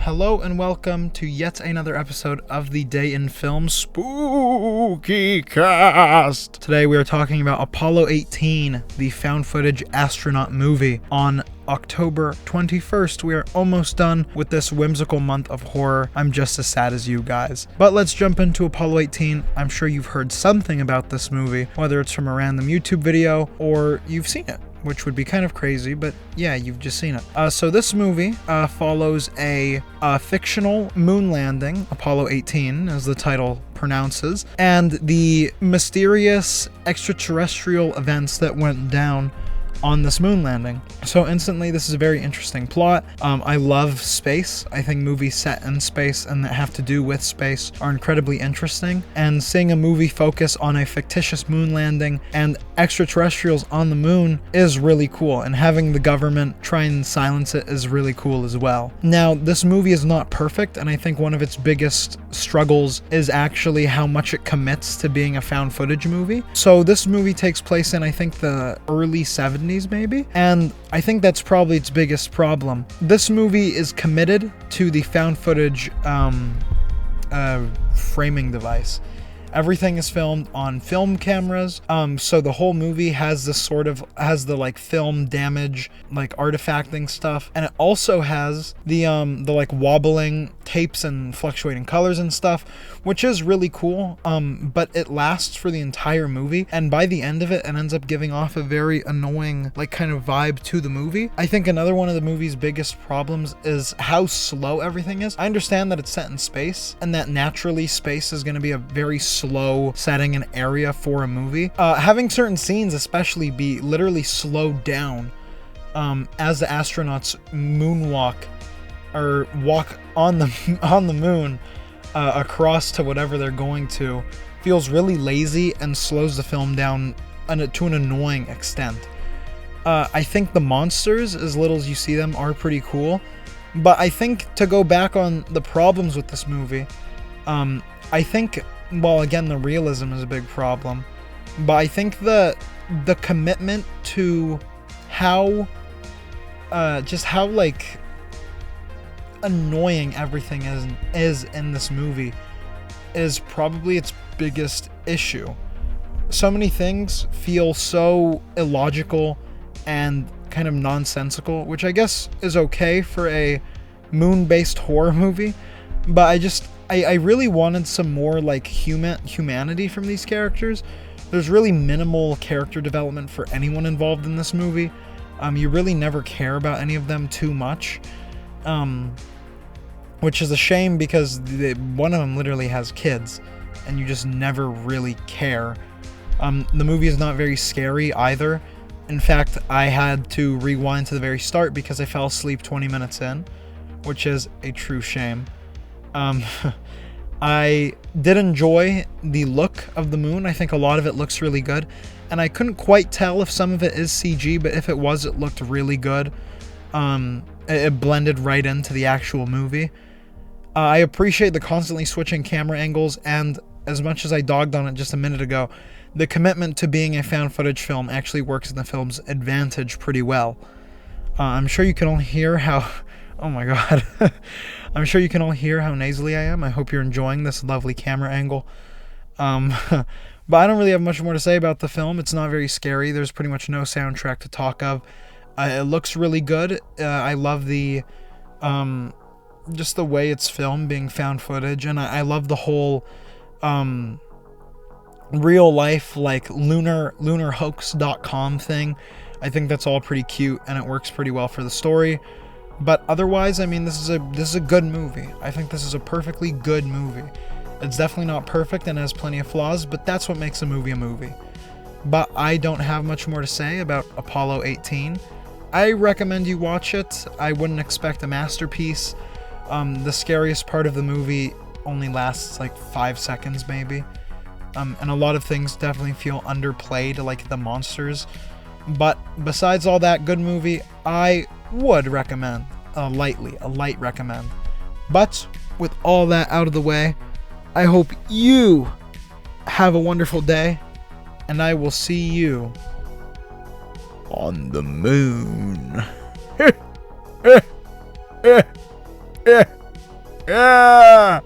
Hello and welcome to yet another episode of the Day in Film Spooky Cast. Today we are talking about Apollo 18, the found footage astronaut movie. On October 21st, we are almost done with this whimsical month of horror. I'm just as sad as you guys. But let's jump into Apollo 18. I'm sure you've heard something about this movie, whether it's from a random YouTube video or you've seen it, which would be kind of crazy, but yeah, you've just seen it. So this movie follows a fictional moon landing, Apollo 18, as the title pronounces, and the mysterious extraterrestrial events that went down on this moon landing. So instantly, this is a very interesting plot. I love space. I think movies set in space and that have to do with space are incredibly interesting. And seeing a movie focus on a fictitious moon landing and extraterrestrials on the moon is really cool. And having the government try and silence it is really cool as well. Now, this movie is not perfect, and I think one of its biggest struggles is actually how much it commits to being a found footage movie. So this movie takes place in, I think, the early 70s maybe, and I think that's probably its biggest problem. This movie is committed to the found footage framing device. Everything is filmed on film cameras, so the whole movie has the like film damage, like artifacting stuff, and it also has the like wobbling tapes and fluctuating colors and stuff, which is really cool. But it lasts for the entire movie, and by the end of it, it ends up giving off a very annoying like kind of vibe to the movie. I think another one of the movie's biggest problems is how slow everything is. I understand that it's set in space, and that naturally space is going to be a very slow setting and area for a movie. Having certain scenes especially be literally slowed down as the astronauts moonwalk or walk on the moon across to whatever they're going to feels really lazy and slows the film down to an annoying extent. I think the monsters, as little as you see them, are pretty cool, but I think to go back on the problems with this movie, I think, well, again, the realism is a big problem, but I think the commitment to how like annoying everything is in this movie is probably its biggest issue. So many things feel so illogical and kind of nonsensical, which I guess is okay for a moon-based horror movie, but I really wanted some more like humanity from these characters. There's really minimal character development for anyone involved in this movie. You really never care about any of them too much, which is a shame because one of them literally has kids, and you just never really care. The movie is not very scary either. In fact, I had to rewind to the very start because I fell asleep 20 minutes in, which is a true shame. I did enjoy the look of the moon. I think a lot of it looks really good, and I couldn't quite tell if some of it is CG, but if it was, it looked really good. It blended right into the actual movie. I appreciate the constantly switching camera angles, and as much as I dogged on it just a minute ago, the commitment to being a found footage film actually works in the film's advantage pretty well. I'm sure you can all hear how... Oh my god. I'm sure you can all hear how nasally I am. I hope you're enjoying this lovely camera angle. But I don't really have much more to say about the film. It's not very scary. There's pretty much no soundtrack to talk of. It looks really good. I love the just the way it's filmed, being found footage, and I love the whole real life like lunarhoax.com thing. I think that's all pretty cute, and it works pretty well for the story. But otherwise, I mean, this is a good movie. I think this is a perfectly good movie. It's definitely not perfect and has plenty of flaws, but that's what makes a movie a movie. But I don't have much more to say about Apollo 18. I recommend you watch it. I wouldn't expect a masterpiece. The scariest part of the movie only lasts like 5 seconds maybe. And a lot of things definitely feel underplayed, like the monsters. But besides all that, good movie. I would recommend a light recommend. But with all that out of the way, I hope you have a wonderful day, and I will see you on the moon. Yeah!